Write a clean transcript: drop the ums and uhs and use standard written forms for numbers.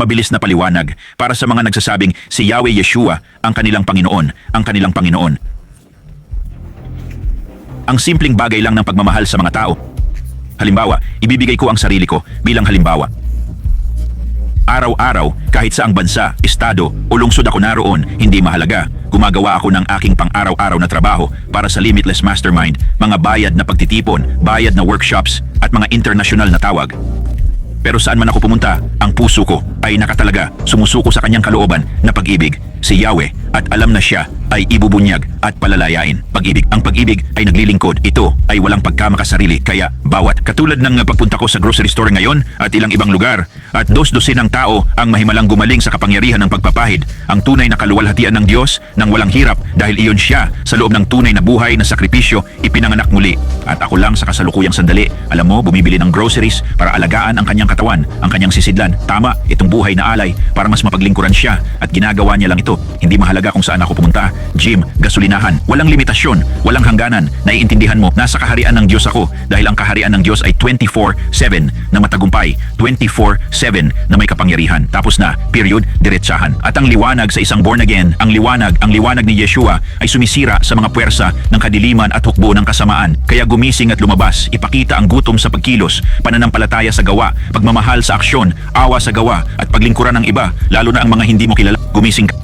mabilis na paliwanag para sa mga nagsasabing si Yahweh Yeshua ang kanilang Panginoon, ang kanilang Panginoon. Ang simpleng bagay lang ng pagmamahal sa mga tao. Halimbawa, ibibigay ko ang sarili ko bilang halimbawa. Araw-araw, kahit saang bansa, estado o lungsod ako naroon, hindi mahalaga. Gumagawa ako ng aking pang-araw-araw na trabaho para sa Limitless Mastermind, mga bayad na pagtitipon, bayad na workshops at mga internasyonal na tawag. Pero saan man ako pumunta, ang puso ko ay nakatalaga, sumusuko sa kanyang kalooban na pag-ibig, si Yahweh, at alam na siya ay ibubunyag at palalayain. Pag-ibig. Ang pag-ibig ay naglilingkod. Ito ay walang pagkamakasarili. Kaya bawat katulad ng pagpunta ko sa grocery store ngayon at ilang ibang lugar at dos-dosin ng tao ang mahimalang gumaling sa kapangyarihan ng pagpapahid. Ang tunay na kaluwalhatian ng Diyos ng walang hirap dahil iyon siya sa loob ng tunay na buhay na sakripisyo ipinanganak muli. At ako lang sa kasalukuyang sandali, alam mo, bumibili ng groceries para alagaan ang kanyang katawan, ang kanyang sisidlan. Tama, itong buhay na alay para mas mapaglingkuran siya at ginagawa niya lang ito. Hindi mahalaga kung saan ako pumunta, gym, gasolinahan, walang limitasyon, walang hangganan. Naiintindihan mo, nasa kaharian ng Diyos ako dahil ang kaharian ng Diyos ay 24/7 na matagumpay, 24/7 na may kapangyarihan. Tapos na, period, diretsahan. At ang liwanag sa isang born again, ang liwanag ni Yeshua ay sumisira sa mga puwersa ng kadiliman at hukbo ng kasamaan. Kaya gumising at lumabas, ipakita ang gutom sa pagkilos, pananampalataya sa gawa, pagmamahal sa aksyon, awa sa gawa at paglingkuran ng iba, lalo na ang mga hindi mo kilala. Gumising ka.